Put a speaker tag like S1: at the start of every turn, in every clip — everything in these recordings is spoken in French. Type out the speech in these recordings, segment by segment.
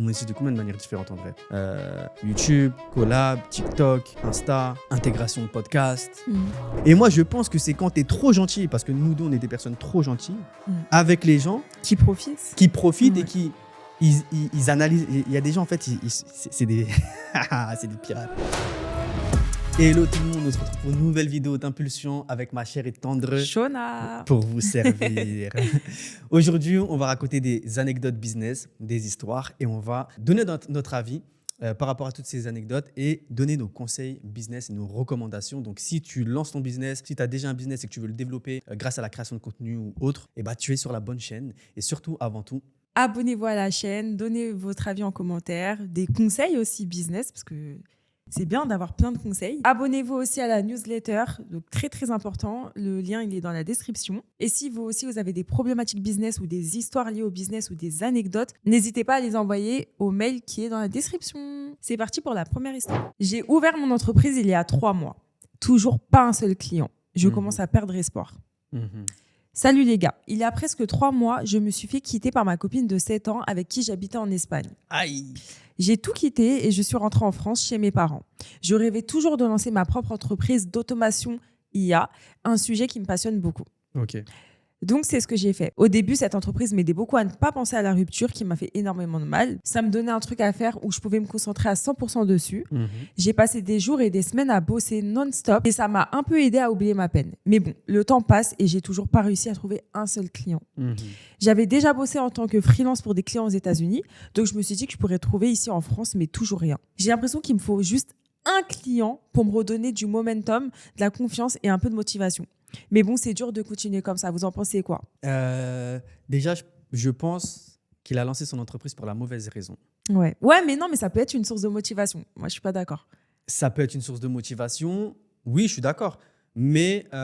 S1: monétise de combien de manières différentes en vrai? YouTube, collab, TikTok, Insta, intégration de podcast. Et moi, je pense que c'est quand tu es trop gentil, parce que nous deux, on est des personnes trop gentilles, avec les gens
S2: Qui profitent.
S1: et qui ils analysent. Il y a des gens, en fait, c'est des, c'est des pirates. Hello tout le monde, on se retrouve pour une nouvelle vidéo d'impulsion avec ma chère et tendre
S2: Shona.
S1: pour vous servir. Aujourd'hui, on va raconter des anecdotes business, des histoires, et on va donner notre avis par rapport à toutes ces anecdotes et donner nos conseils business et nos recommandations. Donc, si tu lances ton business, si tu as déjà un business et que tu veux le développer grâce à la création de contenu ou autre, tu es sur la bonne chaîne. Et surtout, avant tout,
S2: Abonnez-vous à la chaîne, donnez votre avis en commentaire, des conseils aussi business, parce que c'est bien d'avoir plein de conseils. Abonnez-vous aussi à la newsletter, donc très très important. Le lien, il est dans la description. Et si vous aussi, vous avez des problématiques business ou des histoires liées au business ou des anecdotes, n'hésitez pas à les envoyer au mail qui est dans la description. C'est parti pour la première histoire. J'ai ouvert mon entreprise il y a 3 mois. Toujours pas un seul client. Je commence à perdre espoir. Salut les gars, il y a presque 3 mois, je me suis fait quitter par ma copine de 7 ans avec qui j'habitais en Espagne.
S1: aïe.
S2: J'ai tout quitté et je suis rentrée en France chez mes parents. Je rêvais toujours de lancer ma propre entreprise d'automation IA, un sujet qui me passionne beaucoup.
S1: Ok.
S2: Donc, c'est ce que j'ai fait. Au début, cette entreprise m'aidait beaucoup à ne pas penser à la rupture qui m'a fait énormément de mal. Ça me donnait un truc à faire où je pouvais me concentrer à 100% dessus. J'ai passé des jours et des semaines à bosser non-stop et ça m'a un peu aidé à oublier ma peine. Mais bon, le temps passe et j'ai toujours pas réussi à trouver un seul client. J'avais déjà bossé en tant que freelance pour des clients aux États-Unis, donc je me suis dit que je pourrais trouver ici en France, mais toujours rien. J'ai l'impression qu'il me faut juste un client pour me redonner du momentum, de la confiance et un peu de motivation. Mais bon, c'est dur de continuer comme ça. Vous en pensez quoi?
S1: Déjà, je pense qu'il a lancé son entreprise pour la mauvaise raison.
S2: Ouais, mais non, mais ça peut être une source de motivation. Moi, je suis pas d'accord.
S1: Ça peut être une source de motivation. Oui, je suis d'accord. Mais pour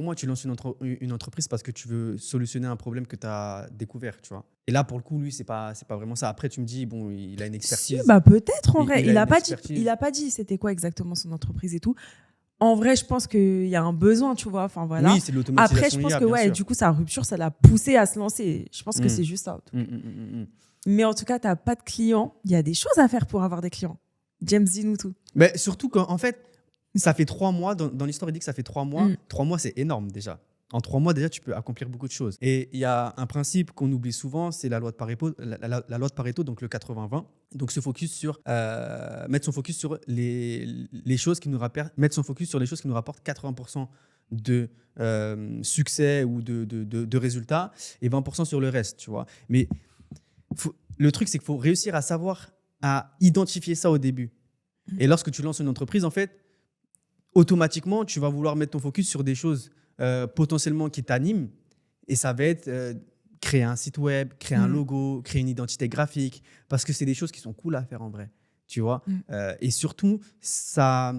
S1: moi, tu lances une entreprise parce que tu veux solutionner un problème que tu as découvert, tu vois. Et là, pour le coup, lui, c'est pas vraiment ça. Après, tu me dis, bon, il a une expertise.
S2: Si, peut-être en vrai.
S1: Il a
S2: Il a pas dit c'était quoi exactement son entreprise et tout. En vrai, je pense qu'il y a un besoin, tu vois. Enfin, voilà.
S1: Oui, c'est de l'automatisation.
S2: Après, je pense
S1: IA,
S2: que
S1: bien sûr.
S2: du coup, sa rupture, ça l'a poussé à se lancer. Je pense que c'est juste ça. Mais en tout cas, tu n'as pas de clients. Il y a des choses à faire pour avoir des clients. James, dis-nous tout.
S1: Mais surtout qu'en fait, ça fait 3 mois. Dans l'histoire, il dit que ça fait 3 mois. 3 mois, c'est énorme déjà. En 3 mois, déjà, tu peux accomplir beaucoup de choses. Et il y a un principe qu'on oublie souvent, c'est la loi de Pareto, la loi de Pareto, donc le 80-20. Donc, mettre son focus sur les choses qui nous rapportent, mettre son focus sur les choses qui nous rapportent 80% de succès ou de résultats et 20% sur le reste, tu vois. Mais le truc, c'est qu'il faut réussir à savoir, à identifier ça au début. Et lorsque tu lances une entreprise, en fait, automatiquement, tu vas vouloir mettre ton focus sur des choses potentiellement qui t'animent, et ça va être créer un site web, créer un logo, créer une identité graphique, parce que c'est des choses qui sont cool à faire en vrai, tu vois. Et surtout, ça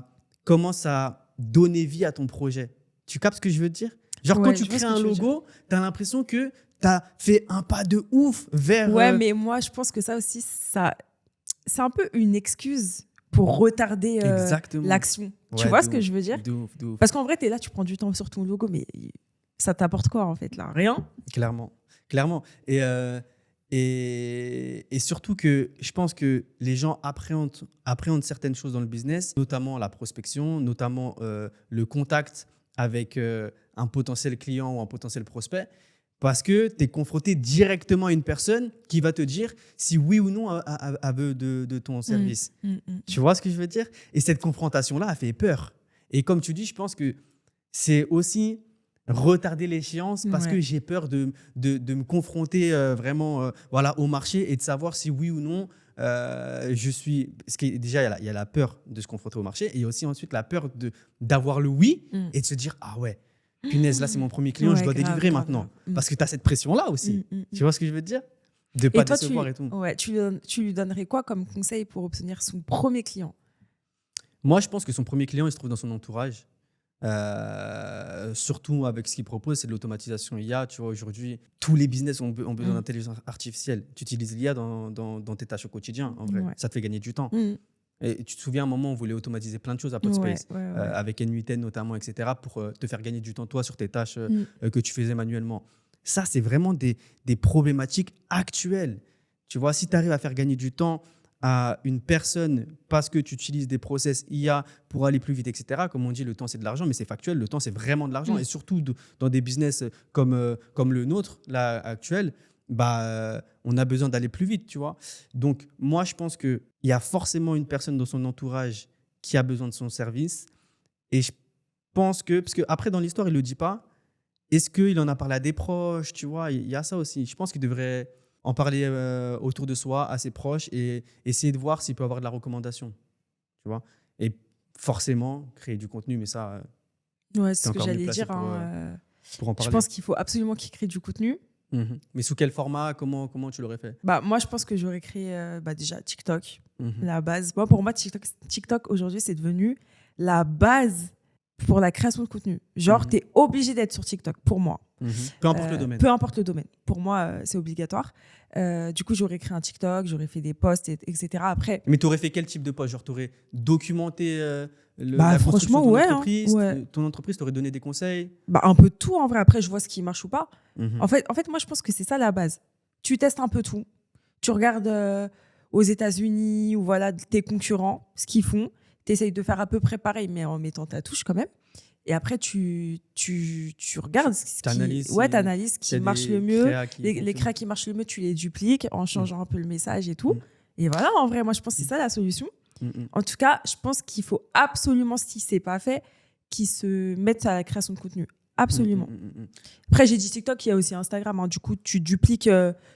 S1: commence à donner vie à ton projet. Tu captes ce que je veux te dire? Genre, quand tu crées un logo, tu as l'impression que tu as fait un pas de ouf vers…
S2: Ouais, mais moi, je pense que ça aussi, c'est un peu une excuse pour retarder l'action. Tu vois ce que je veux dire?
S1: De ouf.
S2: Parce qu'en vrai, tu es là, tu prends du temps sur ton logo, mais ça t'apporte quoi en fait là? Rien.
S1: Clairement. Et surtout que je pense que les gens appréhendent certaines choses dans le business, notamment la prospection, notamment le contact avec un potentiel client ou un potentiel prospect. Parce que tu es confronté directement à une personne qui va te dire si oui ou non elle veut de ton service. Tu vois ce que je veux dire? Et cette confrontation-là, elle fait peur. Et comme tu dis, je pense que c'est aussi retarder l'échéance parce que j'ai peur de me confronter vraiment au marché et de savoir si oui ou non je suis… Parce que déjà, il y a la peur de se confronter au marché et il y a aussi ensuite la peur d'avoir le oui et de se dire « Ah ouais, punaise, là, c'est mon premier client, je dois délivrer maintenant. » Parce que tu as cette pression-là aussi. Tu vois ce que je veux te dire? De ne pas décevoir et tout.
S2: Ouais, tu lui donnerais quoi comme conseil pour obtenir son premier client?
S1: Moi, je pense que son premier client, il se trouve dans son entourage. Surtout avec ce qu'il propose, c'est de l'automatisation IA. Tu vois, aujourd'hui, tous les business ont besoin d'intelligence artificielle. Tu utilises l'IA dans tes tâches au quotidien, en vrai. Ça te fait gagner du temps. Et tu te souviens, à un moment, on voulait automatiser plein de choses à Podspace, avec N8N notamment, etc., pour te faire gagner du temps, toi, sur tes tâches que tu faisais manuellement. Ça, c'est vraiment des problématiques actuelles. Tu vois, si tu arrives à faire gagner du temps à une personne parce que tu utilises des process IA pour aller plus vite, etc. Comme on dit, le temps, c'est de l'argent, mais c'est factuel. Le temps, c'est vraiment de l'argent. Et surtout, dans des business comme le nôtre, là, actuel, on a besoin d'aller plus vite, tu vois. Donc, moi, je pense qu'il y a forcément une personne dans son entourage qui a besoin de son service. Et je pense que, parce qu'après, dans l'histoire, il ne le dit pas, est-ce qu'il en a parlé à des proches, tu vois. Il y a ça aussi. Je pense qu'il devrait en parler autour de soi, à ses proches, et essayer de voir s'il peut avoir de la recommandation, tu vois. Et forcément, créer du contenu, mais ça,
S2: Ouais,
S1: c'est
S2: c'est ce que
S1: encore mieux
S2: j'allais
S1: placé
S2: dire.
S1: pour en
S2: Je
S1: parler.
S2: pense qu'il faut absolument qu'il crée du contenu.
S1: Mais sous quel format, comment tu l'aurais fait?
S2: Moi, je pense que j'aurais créé déjà TikTok,
S1: Mhm.
S2: la base. Pour moi, TikTok aujourd'hui, c'est devenu la base pour la création de contenu. Genre, tu es obligé d'être sur TikTok, pour moi.
S1: Peu importe le domaine.
S2: Peu importe le domaine. Pour moi, c'est obligatoire. Du coup, j'aurais créé un TikTok, j'aurais fait des posts, etc. Après,
S1: Mais tu aurais fait quel type de poste? Genre, tu aurais documenté la construction
S2: franchement,
S1: de ton
S2: ouais, hein,
S1: entreprise,
S2: ouais.
S1: ton entreprise t'aurait donné des conseils?
S2: Un peu de tout, en vrai. Après, je vois ce qui marche ou pas.
S1: Mhm.
S2: En fait, moi, je pense que c'est ça la base. Tu testes un peu tout. Tu regardes aux États-Unis ou voilà, tes concurrents, ce qu'ils font. Tu essayes de faire à peu près pareil, mais en mettant ta touche quand même. Et après, tu regardes
S1: T'analyses
S2: t'analyses ce
S1: s'il y a
S2: qui marche
S1: des
S2: le mieux.
S1: créas qui
S2: Les
S1: fonctionnent.
S2: créas qui marchent le mieux, tu les dupliques en changeant un peu le message et tout. Et voilà, en vrai, moi, je pense que c'est ça la solution. En tout cas, je pense qu'il faut absolument, si ce n'est pas fait, qu'ils se mettent à la création de contenu. Absolument. Après, j'ai dit TikTok, il y a aussi Instagram. Hein. Du coup, tu dupliques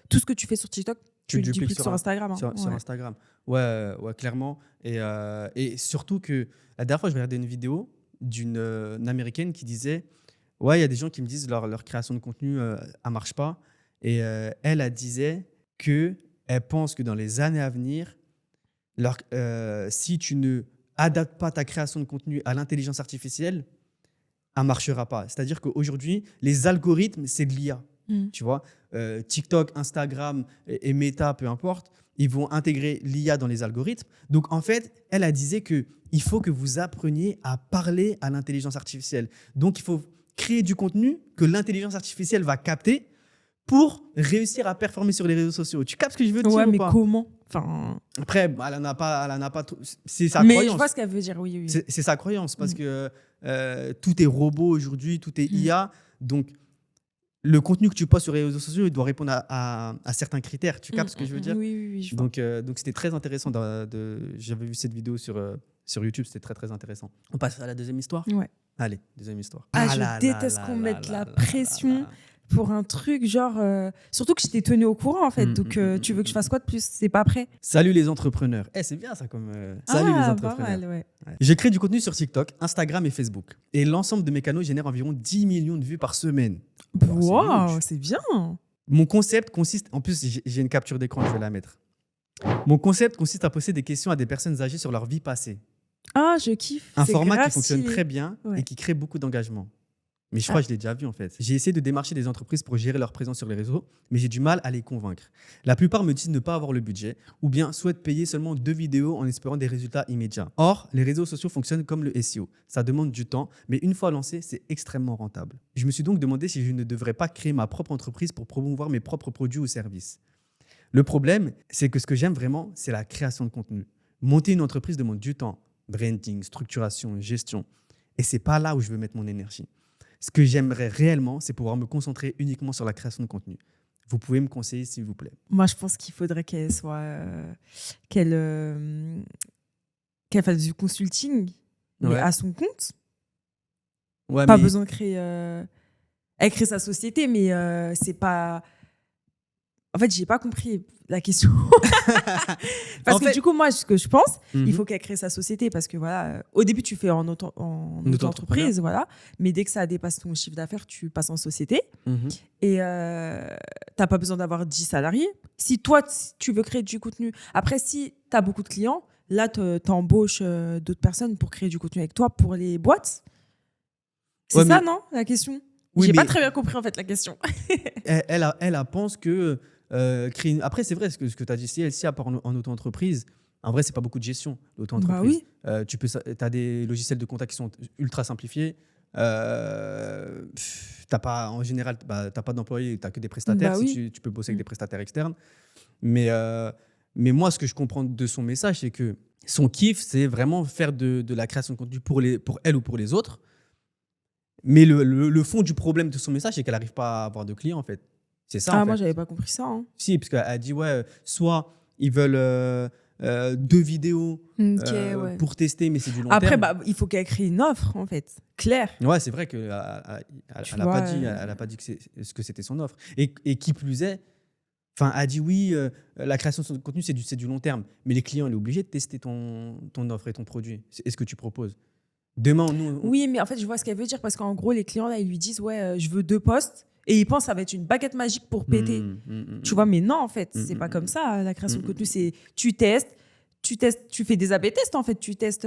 S2: tout ce que tu fais sur TikTok, tu le dupliques sur Instagram. Hein.
S1: Sur Instagram. Ouais, clairement. Et surtout que la dernière fois, je regardais une vidéo d'une américaine qui disait ouais, il y a des gens qui me disent leur création de contenu ne marche pas. Et elle disait qu'elle pense que dans les années à venir, si tu ne adaptes pas ta création de contenu à l'intelligence artificielle, elle ne marchera pas. C'est-à-dire qu'aujourd'hui, les algorithmes, c'est de l'IA. Tu vois, TikTok, Instagram et Meta, peu importe, ils vont intégrer l'IA dans les algorithmes. Donc, en fait, elle disait qu'il faut que vous appreniez à parler à l'intelligence artificielle. Donc, il faut créer du contenu que l'intelligence artificielle va capter pour réussir à performer sur les réseaux sociaux. Tu captes ce que je veux dire ou
S2: mais
S1: pas?
S2: comment
S1: Après, elle n'a pas c'est sa
S2: mais
S1: croyance.
S2: Je vois ce qu'elle veut dire, oui.
S1: C'est sa croyance parce que tout est robot aujourd'hui, tout est IA. Donc, le contenu que tu postes sur les réseaux sociaux, il doit répondre à certains critères. Tu captes ce que je veux dire?
S2: Oui, je vois.
S1: Donc, c'était très intéressant. J'avais vu cette vidéo sur YouTube, c'était très, très intéressant. On passe à la deuxième histoire?
S2: Ouais.
S1: Allez, deuxième histoire.
S2: Je déteste qu'on mette la pression pour un truc, genre... Surtout que je t'ai tenu au courant, en fait. Donc, tu veux que je fasse quoi de plus? C'est pas prêt.
S1: Salut les entrepreneurs. C'est bien ça comme... Salut les entrepreneurs.
S2: Pas mal, ouais.
S1: J'ai créé du contenu sur TikTok, Instagram et Facebook. Et l'ensemble de mes canaux génère environ 10 millions de vues par semaine.
S2: Wow, c'est bien.
S1: Mon concept consiste... En plus, j'ai une capture d'écran, je vais la mettre. Mon concept consiste à poser des questions à des personnes âgées sur leur vie passée.
S2: Je kiffe.
S1: Un format qui fonctionne très bien
S2: Ouais.
S1: et qui crée beaucoup d'engagement. Mais je crois que je l'ai déjà vu en fait. J'ai essayé de démarcher des entreprises pour gérer leur présence sur les réseaux, mais j'ai du mal à les convaincre. La plupart me disent ne pas avoir le budget ou bien souhaitent payer seulement 2 vidéos en espérant des résultats immédiats. Or, les réseaux sociaux fonctionnent comme le SEO. Ça demande du temps, mais une fois lancé, c'est extrêmement rentable. Je me suis donc demandé si je ne devrais pas créer ma propre entreprise pour promouvoir mes propres produits ou services. Le problème, c'est que ce que j'aime vraiment, c'est la création de contenu. Monter une entreprise demande du temps, branding, structuration, gestion. Et c'est pas là où je veux mettre mon énergie. Ce que j'aimerais réellement, c'est pouvoir me concentrer uniquement sur la création de contenu. Vous pouvez me conseiller, s'il vous plaît?
S2: Moi, je pense qu'il faudrait qu'elle fasse du consulting, mais à son compte.
S1: Ouais,
S2: Pas besoin de créer... Elle crée sa société, mais c'est pas... En fait, j'ai pas compris la question. Parce que du coup, moi, ce que je pense, il faut qu'elle crée sa société parce que voilà, au début, tu fais en auto-entreprise, voilà, mais dès que ça dépasse ton chiffre d'affaires, tu passes en société et t'as pas besoin d'avoir 10 salariés. Si toi, tu veux créer du contenu, après, si tu as beaucoup de clients, là, t'embauches d'autres personnes pour créer du contenu avec toi pour les boîtes. C'est ça, non, la question? Oui, j'ai pas très bien compris en fait la question.
S1: elle pense que créer après, c'est vrai ce que tu as dit, si elle part en auto-entreprise, en vrai, c'est pas beaucoup de gestion, l'auto-entreprise.
S2: Bah oui.
S1: Tu as des logiciels de compta qui sont ultra simplifiés. T'as pas, en général, t'as pas d'employés, t'as que des prestataires.
S2: Bah
S1: Si
S2: oui.
S1: tu peux bosser avec des prestataires externes. Mais moi, ce que je comprends de son message, c'est que son kiff, c'est vraiment faire de la création de contenu pour elle ou pour les autres. Mais le fond du problème de son message, c'est qu'elle n'arrive pas à avoir de clients, en fait. C'est ça, en
S2: Moi,
S1: fait.
S2: j'avais pas compris ça. Hein.
S1: Si, parce qu'elle dit, ouais, soit ils veulent 2 vidéos
S2: Ok, ouais.
S1: pour tester, mais c'est du long
S2: Après,
S1: terme.
S2: il faut qu'elle crée une offre, en fait, claire.
S1: Ouais, c'est vrai qu'elle
S2: Tu
S1: n'a
S2: vois,
S1: pas dit que c'était son offre. Et qui plus est, elle a dit oui, la création de contenu, c'est du long terme. Mais les clients, ils sont obligés de tester ton offre et ton produit. C'est ce que tu proposes. Demain, nous.
S2: Oui, mais en fait, je vois ce qu'elle veut dire parce qu'en gros, les clients, là, ils lui disent, ouais, je veux 2 posts. Et ils pensent que ça va être une baguette magique pour péter. Tu vois, mais non, en fait, c'est pas comme ça. La création de contenu, c'est tu testes, tu fais des A/B tests, en fait. Tu testes,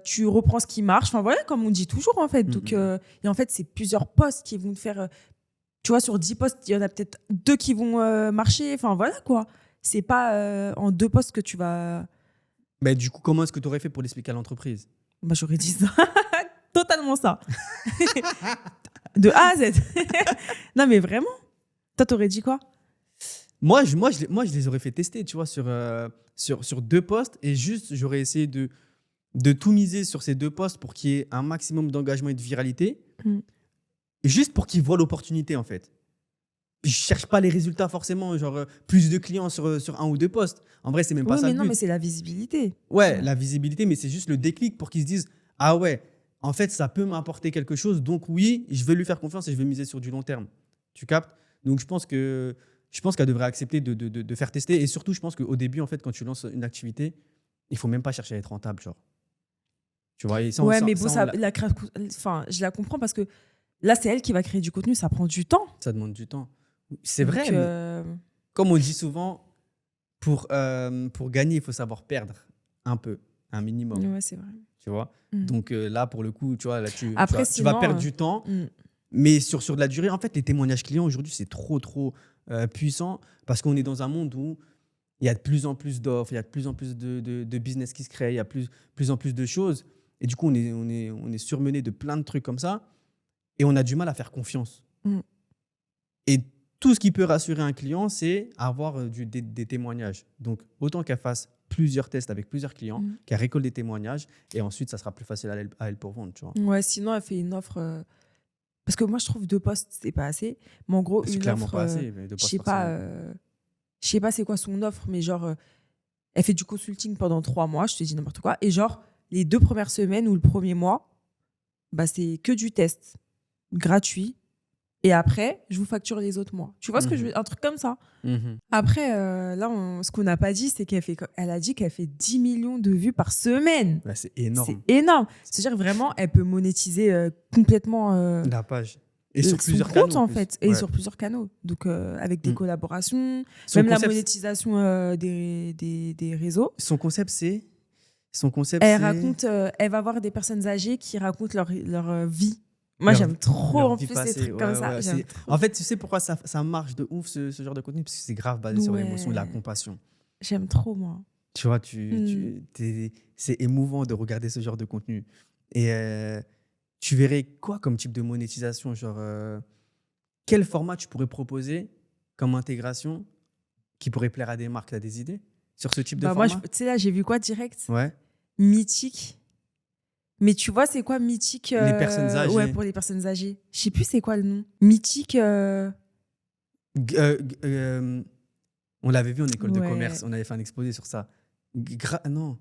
S2: tu reprends ce qui marche. Enfin, voilà, comme on dit toujours, en fait. Donc, et en fait, c'est plusieurs posts qui vont te faire. Tu vois, sur 10 posts, il y en a peut-être 2 qui vont marcher. Enfin, voilà, quoi. C'est pas en 2 posts que tu vas.
S1: Mais du coup, comment est-ce que tu aurais fait pour l'expliquer à l'entreprise?
S2: J'aurais dit ça. Totalement ça. De A à Z. Non, mais vraiment. Toi, t'aurais dit quoi?
S1: Moi, je les aurais fait tester, tu vois, sur 2 postes. Et juste, j'aurais essayé de tout miser sur ces 2 postes pour qu'il y ait un maximum d'engagement et de viralité. Juste pour qu'ils voient l'opportunité, en fait. Je cherche pas les résultats forcément, genre plus de clients sur 1 ou 2 postes. En vrai, c'est même pas ça
S2: mais
S1: le
S2: non,
S1: but.
S2: mais c'est la visibilité.
S1: Ouais, la visibilité, mais c'est juste le déclic pour qu'ils se disent ah ouais, en fait, ça peut m'apporter quelque chose, donc oui, je vais lui faire confiance et je vais miser sur du long terme. Tu captes? Donc je pense qu'elle devrait accepter de faire tester. Et surtout, je pense qu'au début, en fait, quand tu lances une activité, il faut même pas chercher à être rentable, genre. Tu vois, et ça,
S2: Ouais, mais bon, je la comprends parce que là, c'est elle qui va créer du contenu, ça prend du temps.
S1: ça demande du temps. C'est
S2: Donc,
S1: vrai, mais comme on dit souvent, pour gagner, il faut savoir perdre un peu, un minimum.
S2: Ouais, c'est vrai.
S1: Tu vois. Donc là, pour le coup, tu vois, là,
S2: Après,
S1: tu vas perdre du temps, mais sur de la durée. En fait, les témoignages clients aujourd'hui, c'est trop puissant parce qu'on est dans un monde où il y a de plus en plus d'offres, il y a de plus en plus de business qui se créent, il y a plus en plus de choses. Et du coup, on est surmené de plein de trucs comme ça et on a du mal à faire confiance. Et tout ce qui peut rassurer un client, c'est avoir des témoignages. Donc, autant qu'elle fasse plusieurs tests avec plusieurs clients, qu'elle récolte des témoignages, et ensuite, ça sera plus facile à elle pour vendre. Tu vois.
S2: Ouais, sinon, elle fait une offre. Parce que moi, je trouve 2 postes, c'est pas assez. Mais en gros,
S1: C'est
S2: une
S1: clairement
S2: offre.
S1: pas assez. Mais 2
S2: Je
S1: postes
S2: sais
S1: par
S2: pas.
S1: semaine.
S2: Je sais pas c'est quoi son offre, mais genre, elle fait du consulting pendant 3 mois, je te dis n'importe quoi. Et genre, les 2 premières semaines ou le premier mois, c'est que du test gratuit. Et après, je vous facture les autres mois. Tu vois ce que je veux dire? Un truc comme ça. Après, là, ce qu'on n'a pas dit, c'est elle a dit qu'elle fait 10 millions de vues par semaine.
S1: Là, c'est énorme.
S2: C'est énorme. C'est-à-dire vraiment, elle peut monétiser complètement
S1: la page. Et sur
S2: son
S1: plusieurs
S2: compte,
S1: canaux.
S2: en fait. Et sur plusieurs canaux. Donc, avec des collaborations, même la monétisation des réseaux.
S1: Son concept, c'est...
S2: Elle va voir des personnes âgées qui racontent leur vie. Moi, j'aime trop en plus ces trucs comme ça.
S1: En fait, tu sais pourquoi ça marche de ouf ce genre de contenu? Parce que c'est grave basé sur l'émotion et la compassion.
S2: J'aime trop, moi.
S1: Tu vois, c'est émouvant de regarder ce genre de contenu. Et tu verrais quoi comme type de monétisation? Genre, quel format tu pourrais proposer comme intégration qui pourrait plaire à des marques? Tu as des idées sur ce type de format?
S2: Moi, tu sais, là, j'ai vu quoi direct?
S1: Ouais.
S2: Mythique. Mais tu vois, c'est quoi Mythique
S1: Les personnes âgées.
S2: Ouais, pour les personnes âgées. Je sais plus c'est quoi le nom. Mythique.
S1: On l'avait vu en école de commerce. On avait fait un exposé sur ça. Non.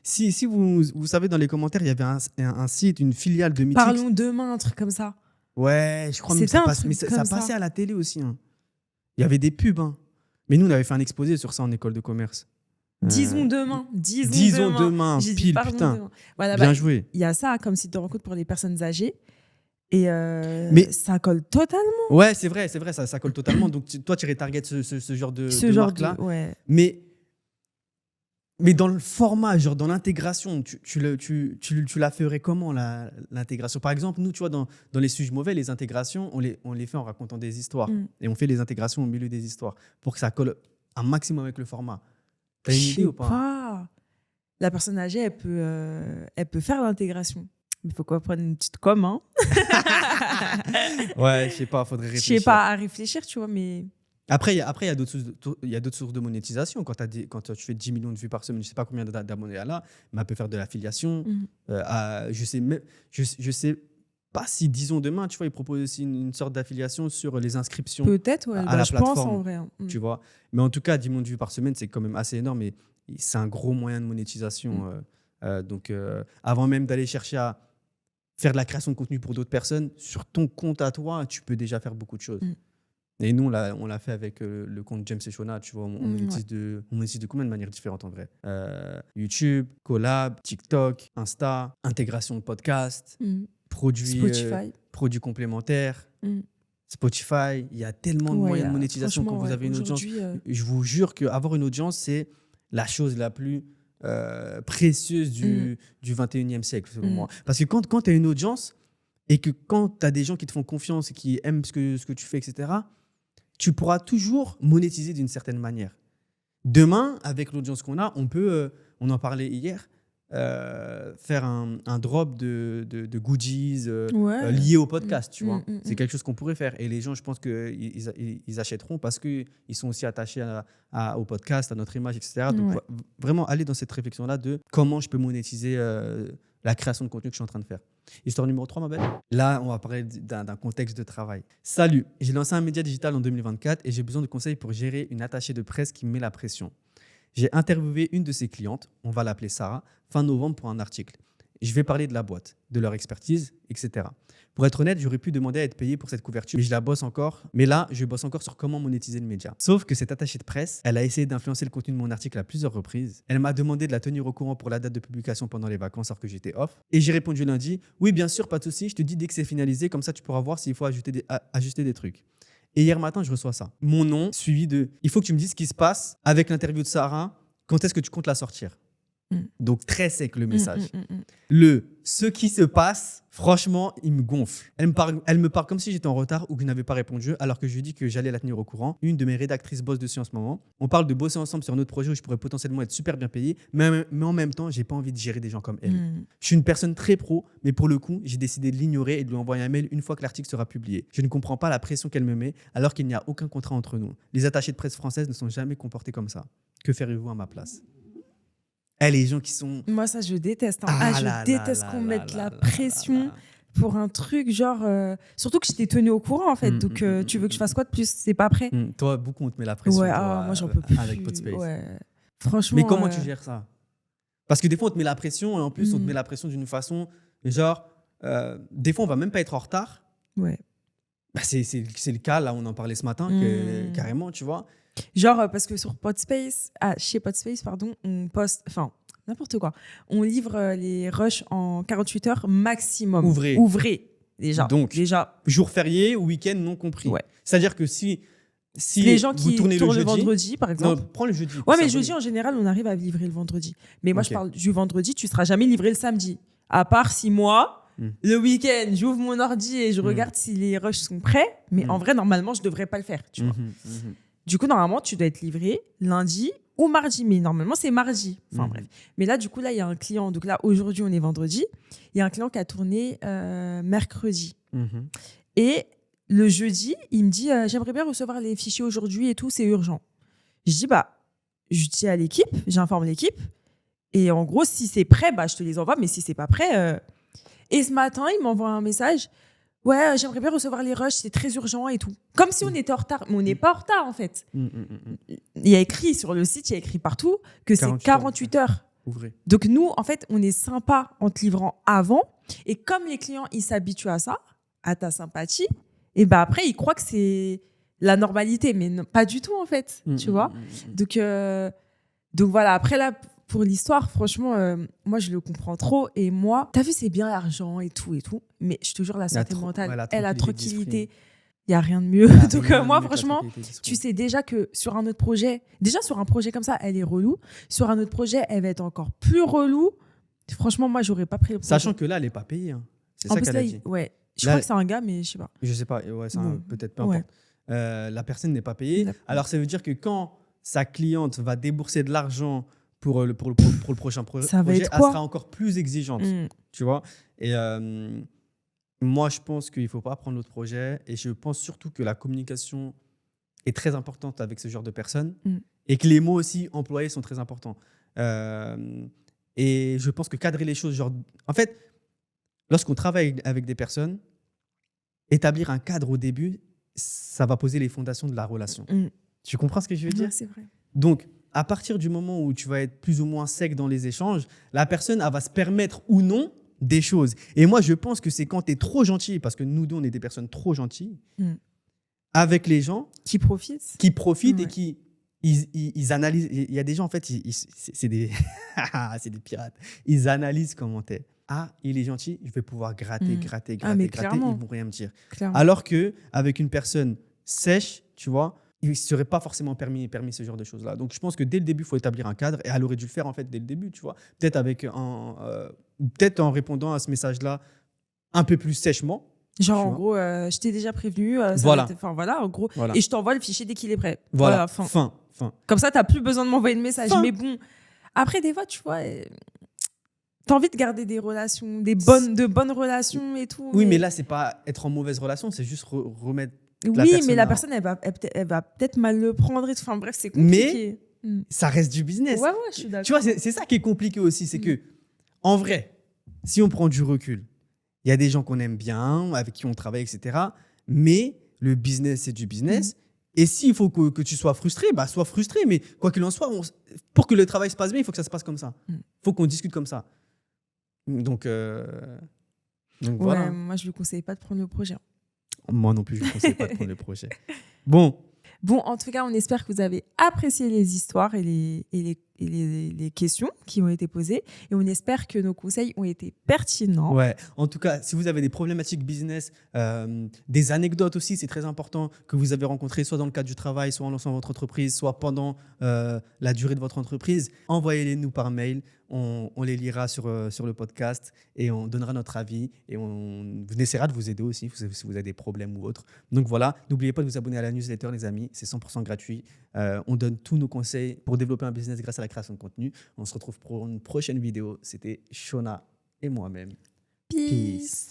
S1: Si vous savez, dans les commentaires, il y avait un site, une filiale de Mythique.
S2: Parlons demain, un truc comme ça.
S1: Ouais, je crois que ça passait à la télé aussi. Hein. Il y avait des pubs. Hein. Mais nous, on avait fait un exposé sur ça en école de commerce.
S2: Disons demain.
S1: Disons demain. Pile, putain.
S2: Demain. Voilà,
S1: bien joué.
S2: Il y a ça comme site de rencontre pour les personnes âgées. Et mais ça colle totalement.
S1: Ouais, c'est vrai, ça colle totalement. Donc, toi, tu retargetes ce genre de marque-là.
S2: Ouais.
S1: Mais dans le format, genre dans l'intégration, tu la ferais comment, l'intégration? Par exemple, nous, tu vois, dans les sujets mauvais, les intégrations, on les fait en racontant des histoires. Et on fait les intégrations au milieu des histoires pour que ça colle un maximum avec le format. T'as une idée ou pas?
S2: la personne âgée, elle peut faire l'intégration. Il faut qu'on prenne une petite com, hein.
S1: Ouais, je sais pas, faudrait
S2: Je
S1: réfléchir.
S2: sais pas, à réfléchir, tu vois, mais...
S1: Après, il y a d'autres sources de monétisation. Quand tu fais 10 millions de vues par semaine, je sais pas combien d'abonnés elle a, mais elle peut faire de l'affiliation. Je sais pas si, disons demain, tu vois, ils proposent aussi une sorte d'affiliation sur les inscriptions
S2: Peut-être, ouais.
S1: à la
S2: Je pense
S1: plateforme.
S2: en vrai. Hein.
S1: Tu vois. Mais en tout cas, 10 millions de vues par semaine, c'est quand même assez énorme et c'est un gros moyen de monétisation. Donc, avant même d'aller chercher à faire de la création de contenu pour d'autres personnes, sur ton compte à toi, tu peux déjà faire beaucoup de choses. Et nous, on l'a fait avec le compte James et Shona, tu vois, on monétise de combien de manières différentes en vrai. YouTube, collab, TikTok, Insta, intégration de podcast, produits complémentaires, Spotify. Il y a tellement de moyens de monétisation quand vous avez une audience. Je vous jure qu'avoir une audience, c'est la chose la plus précieuse du 21e siècle, selon moi. Parce que quand tu as une audience et que quand tu as des gens qui te font confiance et qui aiment ce que tu fais, etc., tu pourras toujours monétiser d'une certaine manière. Demain, avec l'audience qu'on a, on peut, on en parlait hier, faire un drop de goodies liés au podcast, tu vois. C'est quelque chose qu'on pourrait faire. Et les gens, je pense qu'ils achèteront parce qu'ils sont aussi attachés au podcast, à notre image, etc. Donc, vraiment aller dans cette réflexion-là de comment je peux monétiser la création de contenu que je suis en train de faire. Histoire numéro 3, ma belle. Là, on va parler d'un contexte de travail. Salut, j'ai lancé un média digital en 2024 et j'ai besoin de conseils pour gérer une attachée de presse qui me met la pression. J'ai interviewé une de ses clientes, on va l'appeler Sarah, fin novembre pour un article. Je vais parler de la boîte, de leur expertise, etc. Pour être honnête, j'aurais pu demander à être payé pour cette couverture, mais je la bosse encore. Mais là, je bosse encore sur comment monétiser le média. Sauf que cette attachée de presse, elle a essayé d'influencer le contenu de mon article à plusieurs reprises. Elle m'a demandé de la tenir au courant pour la date de publication pendant les vacances alors que j'étais off. Et j'ai répondu lundi, oui, bien sûr, pas de souci, je te dis dès que c'est finalisé, comme ça tu pourras voir s'il faut ajuster des trucs. Et hier matin, je reçois ça. Mon nom, suivi de « il faut que tu me dises ce qui se passe avec l'interview de Sarah, quand est-ce que tu comptes la sortir ?» Donc, très sec le message. Ce qui se passe, franchement, il me gonfle. Elle me parle comme si j'étais en retard ou que je n'avais pas répondu, alors que je lui ai dit que j'allais la tenir au courant. Une de mes rédactrices bosse dessus en ce moment. On parle de bosser ensemble sur un autre projet où je pourrais potentiellement être super bien payé, mais en même temps, j'ai pas envie de gérer des gens comme elle. Je suis une personne très pro, mais pour le coup, j'ai décidé de l'ignorer et de lui envoyer un mail une fois que l'article sera publié. Je ne comprends pas la pression qu'elle me met, alors qu'il n'y a aucun contrat entre nous. Les attachés de presse françaises ne sont jamais comportés comme ça. Que ferez-vous à ma place ? Les gens qui sont...
S2: Moi, ça, je déteste. Hein. Je déteste qu'on mette la pression pour un truc, genre... Surtout que je t'ai tenu au courant, en fait. Donc, tu veux que je fasse quoi de plus ? C'est pas prêt.
S1: Toi, beaucoup, on te met la pression.
S2: Ouais, moi, j'en peux plus.
S1: Avec Podspace.
S2: Ouais. Franchement...
S1: Mais comment tu gères ça ? Parce que des fois, on te met la pression et en plus, on te met la pression d'une façon... Genre, des fois, on va même pas être en retard.
S2: Ouais.
S1: Bah, c'est le cas, là, on en parlait ce matin, carrément, tu vois.
S2: Genre, parce que sur Podspace, chez Podspace, pardon, on poste, enfin, n'importe quoi. On livre les rushs en 48 heures maximum. Ouvrez, déjà.
S1: Donc, jour férié ou week-end non compris.
S2: Ouais.
S1: C'est-à-dire que si
S2: les gens
S1: vous
S2: qui
S1: tournez
S2: tournent
S1: le
S2: vendredi, par exemple.
S1: Non, prends le jeudi.
S2: Ouais, mais jeudi, en général, on arrive à livrer le vendredi. Mais moi, je parle du vendredi, tu ne seras jamais livré le samedi. À part si moi... Le week-end, j'ouvre mon ordi et je regarde si les rushs sont prêts. Mais en vrai, normalement, je ne devrais pas le faire. Tu vois. Du coup, normalement, tu dois être livré lundi ou mardi. Mais normalement, c'est mardi. Enfin, bref. Mais là, du coup, là, il y a un client. Donc là, aujourd'hui, on est vendredi. Il y a un client qui a tourné mercredi. Et le jeudi, il me dit j'aimerais bien recevoir les fichiers aujourd'hui et tout, c'est urgent. Je dis je dis à l'équipe, j'informe l'équipe. Et en gros, si c'est prêt, je te les envoie. Mais si c'est pas prêt... Et ce matin, il m'envoie un message. Ouais, j'aimerais bien recevoir les rushs, c'est très urgent et tout. Comme si on était en retard. Mais on n'est pas en retard, en fait. Il y a écrit sur le site, il y a écrit partout que c'est 48 heures.
S1: Ouvrez.
S2: Donc nous, en fait, on est sympa en te livrant avant. Et comme les clients, ils s'habituent à ça, à ta sympathie, et après, ils croient que c'est la normalité. Mais non, pas du tout, en fait. Tu vois. Donc voilà, après là... Pour l'histoire, franchement, moi, je le comprends trop. Et moi, t'as vu, c'est bien l'argent et tout. Mais je te jure, la santé mentale, la tranquillité, il n'y a rien de mieux. Donc, moi, franchement, tu sais déjà que sur un autre projet, déjà sur un projet comme ça, elle est relou. Sur un autre projet, elle va être encore plus relou. Franchement, moi, j'aurais pas pris le projet.
S1: Sachant que là, elle n'est pas payée. Hein. C'est ça qu'elle a dit.
S2: Ouais. Je crois que c'est un gars, mais je sais pas.
S1: Je sais pas. Ouais, peut-être pas. Ouais. La personne n'est pas payée. Alors, ça veut dire que quand sa cliente va débourser de l'argent pour le prochain
S2: Ça va
S1: projet,
S2: être
S1: elle
S2: quoi?
S1: sera encore plus exigeante.
S2: Mm.
S1: Tu vois. Et moi, je pense qu'il ne faut pas prendre l'autre projet. Et je pense surtout que la communication est très importante avec ce genre de personnes. Et que les mots aussi employés sont très importants. Et je pense que cadrer les choses, genre... En fait, lorsqu'on travaille avec des personnes, établir un cadre au début, ça va poser les fondations de la relation. Tu comprends ce que je veux dire?
S2: Ouais, c'est vrai.
S1: Donc, à partir du moment où tu vas être plus ou moins sec dans les échanges, la personne, elle va se permettre ou non des choses. Et moi, je pense que c'est quand tu es trop gentil, parce que nous deux, on est des personnes trop gentilles, avec les gens
S2: Qui profitent.
S1: et
S2: Ouais.
S1: qui ils analysent. Il y a des gens, en fait, c'est des, c'est des pirates. Ils analysent comment tu es. Ah, il est gentil, je vais pouvoir gratter.
S2: Mais
S1: Ils
S2: clairement.
S1: vont rien me dire.
S2: Clairement.
S1: Alors qu'avec une personne sèche, tu vois, il ne serait pas forcément permis ce genre de choses-là. Donc, je pense que dès le début, il faut établir un cadre. Et elle aurait dû le faire, en fait, dès le début, tu vois. Peut-être en répondant à ce message-là un peu plus sèchement.
S2: Genre, en
S1: vois.
S2: gros, je t'ai déjà prévenu.
S1: Voilà.
S2: Enfin, voilà, en gros.
S1: Voilà.
S2: Et je t'envoie le fichier dès qu'il est prêt.
S1: Voilà.
S2: Fin.
S1: Fin.
S2: Comme ça, t'as plus besoin de m'envoyer de message.
S1: Fin.
S2: Mais bon, après, des fois, tu vois, t'as envie de garder des relations, de bonnes relations et tout.
S1: Oui, mais là, c'est pas être en mauvaise relation, c'est juste remettre la
S2: Oui,
S1: personne
S2: mais la
S1: à-
S2: personne, elle va peut-être mal le prendre. Enfin, bref, c'est compliqué.
S1: Ça reste du business.
S2: Ouais, je suis d'accord.
S1: Tu vois, c'est ça qui est compliqué aussi, c'est que, en vrai, si on prend du recul, il y a des gens qu'on aime bien, avec qui on travaille, etc. Mais le business, c'est du business. Et s'il faut que tu sois frustré, bah sois frustré. Mais quoi qu'il en soit, pour que le travail se passe bien, il faut que ça se passe comme ça. Il faut qu'on discute comme ça. Donc voilà.
S2: Ouais, moi, je lui conseille pas de prendre le projet.
S1: Moi non plus, je ne conseille pas de prendre le projet. Bon,
S2: en tout cas, on espère que vous avez apprécié les histoires et les questions qui ont été posées. Et on espère que nos conseils ont été pertinents.
S1: Ouais. En tout cas, si vous avez des problématiques business, des anecdotes aussi, c'est très important que vous avez rencontrées soit dans le cadre du travail, soit en lançant votre entreprise, soit pendant la durée de votre entreprise, envoyez-les nous par mail. On les lira sur le podcast et on donnera notre avis et on essaiera de vous aider aussi si vous avez des problèmes ou autres. Donc voilà, n'oubliez pas de vous abonner à la newsletter, les amis. C'est 100% gratuit. On donne tous nos conseils pour développer un business grâce à la création de contenu. On se retrouve pour une prochaine vidéo. C'était Shona et moi-même.
S2: Peace.